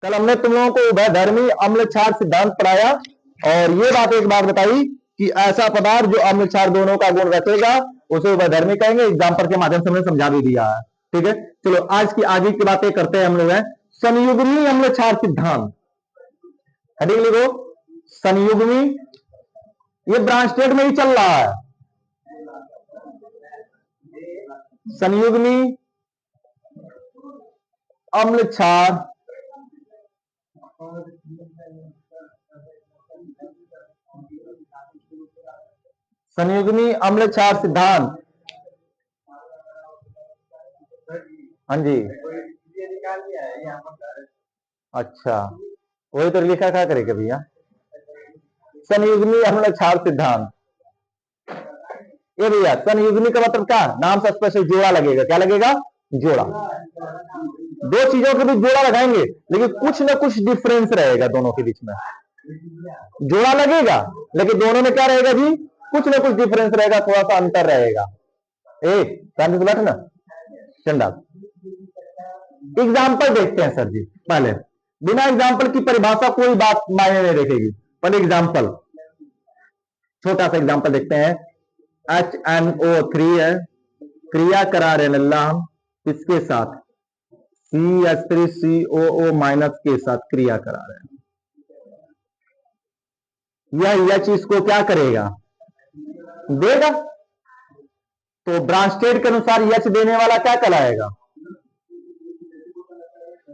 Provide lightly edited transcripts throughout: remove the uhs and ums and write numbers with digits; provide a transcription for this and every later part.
कल हमने तुम लोगों को उभयधर्मी अम्ल क्षार सिद्धांत पढ़ाया और ये बात एक बात बताई कि ऐसा पदार्थ जो अम्ल क्षार दोनों का गुण रखेगा उसे उभयधर्मी कहेंगे। एग्जाम्पल के माध्यम से हमने समझा भी दिया है। ठीक है, चलो आज की आगे की बातें करते हैं हम लोग। संयुग्मी अम्ल क्षार सिद्धांत, हेडिंग लिखो संयुग्मी। ये ब्रांचटेड में ही चल रहा है। संयुग्मी अम्ल क्षार संयुग्मी अम्ल क्षार सिद्धांत। हाँ जी, अच्छा वही तो लिखा क्या करेगा भैया। संयुग्मी अम्ल क्षार सिद्धांत, ये भैया संयुग्मी का मतलब क्या, नाम से स्पष्ट जोड़ा लगेगा। क्या लगेगा? जोड़ा। दो चीजों के बीच जोड़ा लगाएंगे लेकिन कुछ ना कुछ डिफरेंस रहेगा दोनों के बीच में। जोड़ा लगेगा लेकिन दोनों में क्या रहेगा जी? कुछ ना कुछ डिफरेंस रहेगा, थोड़ा सा अंतर रहेगा। बैठ ना चंडा। एग्जाम्पल देखते हैं सर जी। पहले बिना एग्जाम्पल की परिभाषा कोई बात मायने नहीं रखेगी। पहले एग्जाम्पल, छोटा सा एग्जाम्पल देखते हैं। HNO3 है, क्रिया करा रहे हम इसके साथ CH3COO माइनस के साथ क्रिया करा रहे हैं। यह चीज को क्या करेगा? देगा। तो ब्रांचटेड के अनुसार H देने वाला क्या कहलाएगा?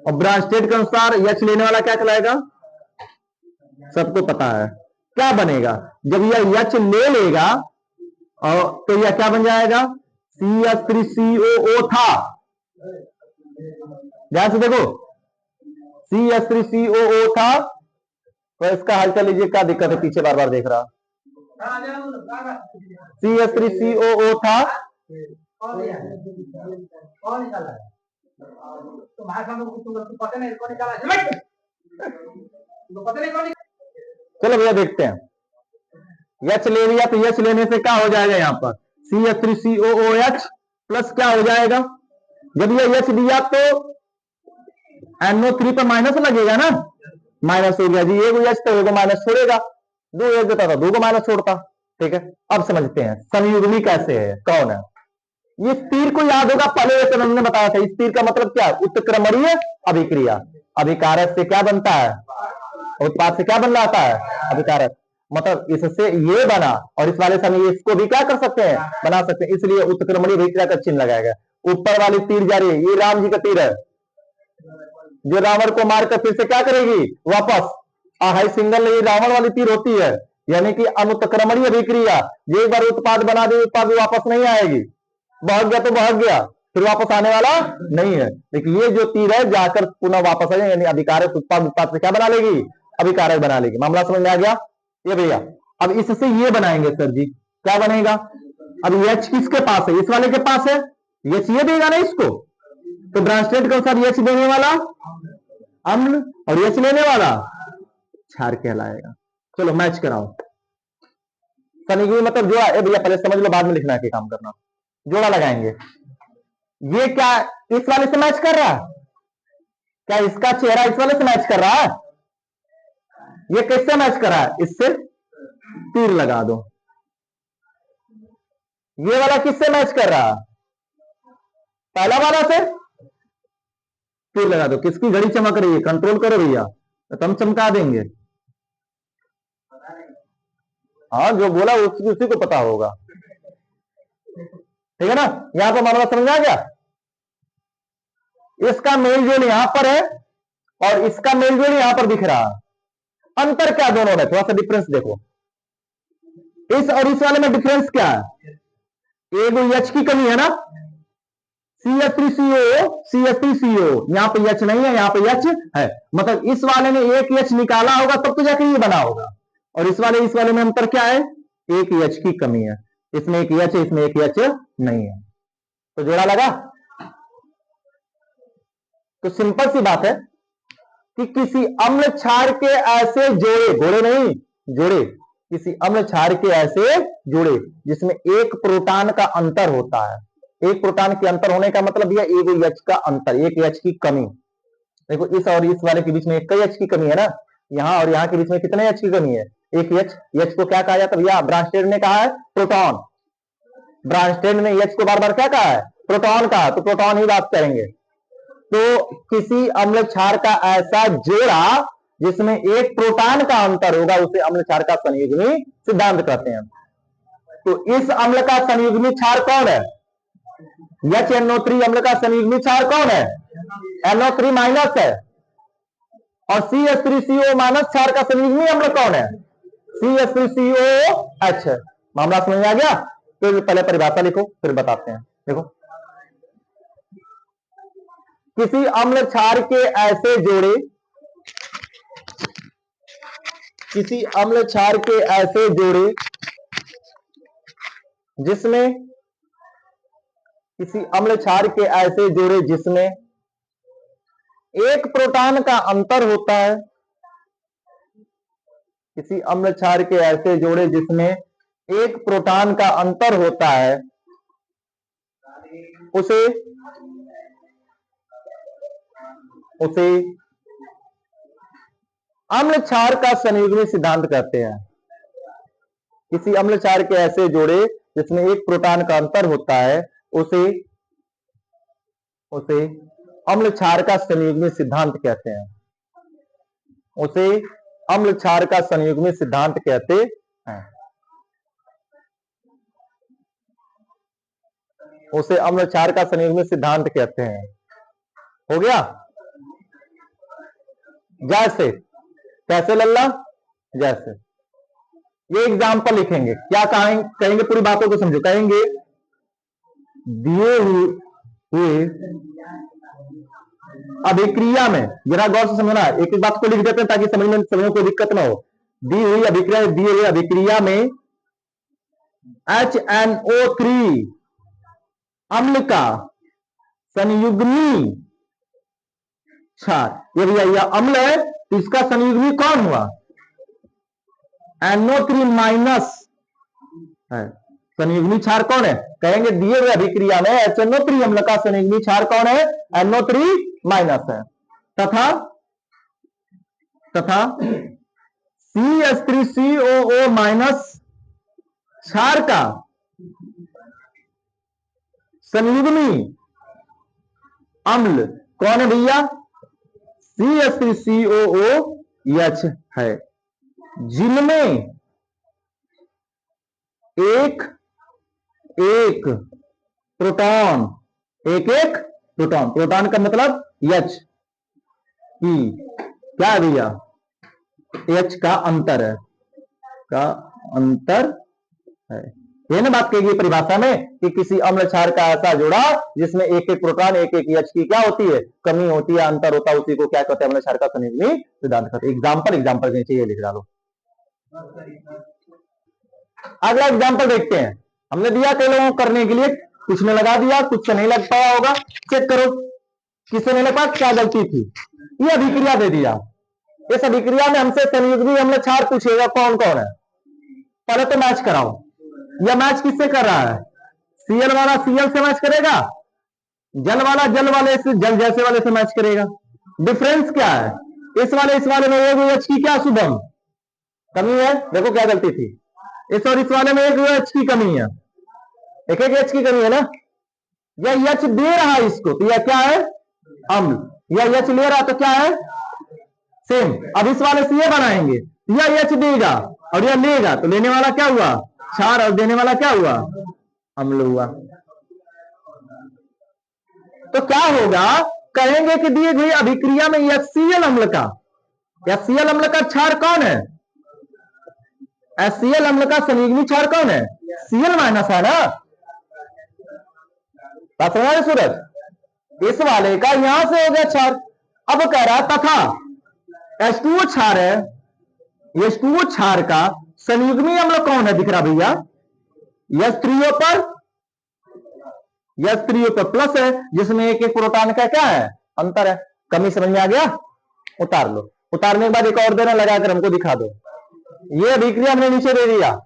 और ब्रांचटेड के अनुसार H लेने वाला क्या कहलाएगा? सबको पता है क्या बनेगा। जब यह H ले लेगा और तो यह क्या बन जाएगा? CH3COO था। ध्यान से देखो, CH3COO था। तो इसका हल कर लीजिए, क्या दिक्कत है? पीछे बार बार देख रहा। CH3COO था। चलो भैया देखते हैं। H ले लिया तो H लेने से क्या हो जाएगा? यहां पर CH3COOH प्लस क्या हो जाएगा? जब यह H दिया तो NO3 पर माइनस लगेगा ना, माइनस हो गया जी। एक H तो एगो माइनस छोड़ेगा, दो H देता था दो को माइनस छोड़ता। ठीक है, अब समझते हैं संयुग्मी कैसे है, कौन है। ये तीर को याद होगा, पहले वचन हमने बताया था। इस तीर का मतलब क्या? उत्क्रमणीय अभिक्रिया। अभिकारक से क्या बनता है? उत्पाद से क्या बन जाता है? अभिकारक। मतलब इससे ये बना और इस वाले समय इसको भी क्या कर सकते हैं? बना सकते हैं। इसलिए उत्क्रमणीय अभिक्रिया का चिन्ह लगाया गया। ऊपर वाली तीर जा रही है, ये राम जी का तीर है जो रावण को मारकर फिर से क्या करेगी? वापस। हाई सिंगल ये रावण वाली तीर होती है, यानी कि अनुत्क्रमणीय अभिक्रिया। ये एक बार उत्पाद बना दे, उत्पाद वापस नहीं आएगी। बहक गया तो बहक गया, फिर वापस आने वाला नहीं है। लेकिन ये जो तीर है जाकर पुनः वापस आ जाए, यानी अभिकारक उत्पाद उत्पाद से क्या बना लेगी? अभिकारक बना लेगी। मामला समझ में आ गया? ये भैया अब इससे ये बनाएंगे सर जी, क्या बनेगा? अब H किसके पास है? इस वाले के पास है। H ये देगा ना इसको, तो ब्रांचटेड के अनुसार H देने वाला अम्ल और H लेने वाला क्षार कहलाएगा। चलो मैच कराओ। संयुग्मी मतलब जोड़ा। भैया पहले समझ लो, बाद में लिखना है, काम करना। जोड़ा लगाएंगे। ये क्या इस वाले से मैच कर रहा है? क्या इसका चेहरा इस वाले से मैच कर रहा है? ये किससे मैच कर रहा है? इससे तीर लगा दो। ये वाला किससे मैच कर रहा है? पहला वाला से तीर लगा दो। किसकी घड़ी चमक रही है? कंट्रोल करो भैया, तो हम चमका देंगे। हाँ, जो बोला उसी को पता होगा। ठीक है ना? यहां पर मामला समझ आ गया। इसका मेल जोल यहां पर है और इसका मेल जोल यहां पर दिख रहा है। अंतर क्या दोनों में? थोड़ा सा डिफरेंस देखो। इस और इस वाले में डिफरेंस क्या है? एगो H की कमी है ना, CH3COO CH3COO। यहां पे H नहीं है, यहां पे H है। मतलब इस वाले ने एक H निकाला होगा तब तो जाके ये बना होगा। और इस वाले में अंतर क्या है? एक H की कमी है। इसमें एक H है, इसमें एक H नहीं है। तो जोड़ा लगा। तो सिंपल सी बात है कि किसी अम्ल क्षार के ऐसे जोड़े, घोड़े नहीं जोड़े, किसी अम्ल क्षार के ऐसे जोड़े जिसमें एक प्रोटॉन का अंतर होता है। एक प्रोटॉन के अंतर होने का मतलब यह एक H का अंतर, एक H की कमी। देखो इस और इस वाले के बीच में एक कई एच की कमी है ना, यहाँ और यहाँ के बीच में कितने एच की कमी है, एक एच। एच को क्या कहा जाता है भैया, ब्रांस्टेड ने कहा है प्रोटॉन, ब्रांस्टेड ने एच को बार बार क्या कहा है, प्रोटॉन कहा, तो प्रोटॉन ही बात करेंगे। तो किसी अम्ल क्षार का ऐसा जोड़ा जिसमें एक प्रोटॉन का अंतर होगा उसे अम्ल क्षार का संयुग्मी सिद्धांत कहते हैं। तो इस अम्ल का संयुग्मी क्षार कौन है, HNO3 अम्ल का संयुग्मी क्षार कौन है, NO3 माइनस है, और CH3CO माइनस क्षार का संयुग्मी अम्ल कौन है, CH3COH। मामला समझ में आ गया। तो पहले परिभाषा लिखो फिर बताते हैं। देखो किसी अम्ल क्षार के ऐसे जोड़े, किसी अम्ल क्षार के ऐसे जोड़े जिसमें, किसी अम्ल क्षार के ऐसे जोड़े जिसमें एक प्रोटॉन का अंतर होता है, किसी अम्ल क्षार के ऐसे जोड़े जिसमें एक प्रोटॉन का अंतर होता है उसे अम्ल क्षार का संयुग्मी सिद्धांत कहते हैं। किसी अम्ल क्षार के ऐसे जोड़े जिसमें एक प्रोटॉन का अंतर होता है उसे अम्ल क्षार का संयुग्मी सिद्धांत कहते हैं, उसे अम्ल क्षार का संयुग्मी सिद्धांत कहते हैं, उसे अम्ल क्षार का संयुग्मी सिद्धांत कहते हैं। हो गया। जैसे कैसे लल्ला, जैसे ये एग्जाम्पल लिखेंगे, क्या कहेंगे, पूरी बातों को समझो। कहेंगे दिए हुए अभिक्रिया में, जरा गौर से समझना, एक एक बात को लिख देते हैं ताकि समझने में कोई दिक्कत ना हो। दी हुई अभिक्रिया, दिए हुए अभिक्रिया में HNO3 अम्ल का संयुग्मी क्षार, ये भैया यह अम्ल है तो इसका संयुग्मी कौन हुआ, NO3 माइनस है। संयुग्मी क्षार कौन है, कहेंगे दिए हुए अभिक्रिया में HNO3 अम्ल का संयुग्मी क्षार कौन है, NO3 माइनस है, तथा CH3COO माइनस क्षार का संयुग्मी अम्ल कौन है भैया, CH3COOH है, जिनमें एक प्रोटॉन, प्रोटॉन का मतलब H की क्या है भैया, H का अंतर है, ये ना बात कही परिभाषा में कि किसी अम्ल क्षार का ऐसा जोड़ा जिसमें एक एक प्रोटॉन एक H की क्या होती है, कमी होती है, अंतर होता है, उसी को क्या कहते हैं, अम्ल क्षार का संयुग्मी सिद्धांत कहते हैं। एग्जाम्पल के नीचे ये लिख डालो। अगला एग्जाम्पल देखते हैं, हमने दिया कई लोगों को करने के लिए, कुछ ने लगा दिया, कुछ से नहीं लग पाया होगा, चेक करो किससे नहीं लग पाया, क्या गलती थी। ये अभिक्रिया दे दिया, इस अभिक्रिया में हमसे संयुग्मी अम्ल क्षार पूछेगा कौन कौन है, पहले तो मैच कराओ। यह मैच किससे कर रहा है, Cl वाला Cl से मैच करेगा, जल वाला जल वाले से, जल जैसे वाले से मैच करेगा। डिफरेंस क्या है, इस वाले में एक H की क्या शुभम कमी है, देखो क्या गलती थी, इस और इस वाले में एक H की कमी है, एक H की कमी है ना, यह H दे रहा है इसको, तो यह क्या है अम्ल, यह H ले रहा तो क्या है सेम। अब इस वाले से ये बनाएंगे, यह H देगा और यह लेगा, तो लेने वाला क्या हुआ क्षार और देने वाला क्या हुआ अम्ल हुआ। तो क्या होगा, कहेंगे कि दिए गई अभिक्रिया में HCl अम्ल का, HCl अम्ल का क्षार कौन है, HCl अम्ल का संयुग्मी क्षार कौन है, Cl माइनस है ना, बात समझ रहे सूरज। इस वाले का यहां से हो गया क्षार, अब कह रहा तथा H2O क्षार है, H2O क्षार का संयुग्मी अम्ल कौन है, दिख रहा भैया H3O पर प्लस है, जिसमें एक प्रोटॉन का क्या है अंतर है। कमी समझ में आ गया, उतार लो, उतारने के बाद एक और देना लगाकर हमको दिखा दो। ये अभिक्रिया हमने नीचे दे दिया,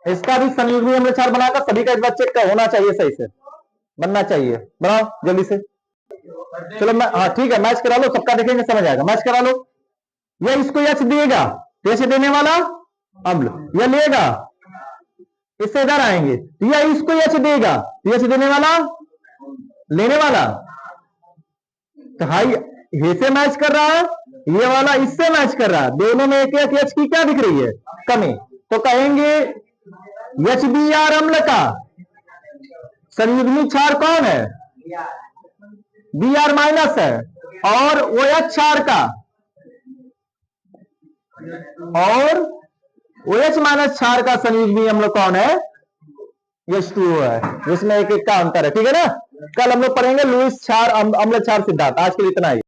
इसका भी संयुग्मी अम्ल क्षार बनाकर सभी का एक बार चेक होना चाहिए, सही से बनना चाहिए, बनाओ जल्दी से। चलो मैं, हाँ ठीक है, मैच करा लो, सबका देखेंगे समझ आएगा, मैच करा लो। यह इसको एच देगा, तो एच देने वाला अम्ल, यह लेगा, इससे इधर आएंगे, यह इसको एच देगा, तो एच देने वाला लेने वाला, तो हाई ये से मैच कर रहा है, ये वाला इससे मैच कर रहा है, दोनों में एक एक एच की क्या दिख रही है, कमी। तो कहेंगे एच बी आर अम्ल का संयुग्मी क्षार कौन है, बी आर माइनस है, और ओ एच क्षार का, और ओ एच माइनस क्षार का संयुग्मी अम्ल कौन है, H2O है, जिसमें एक एक का अंतर है, ठीक है ना। कल हम लोग पढ़ेंगे लुईस क्षार अम्ल क्षार सिद्धांत। आज के लिए इतना ही।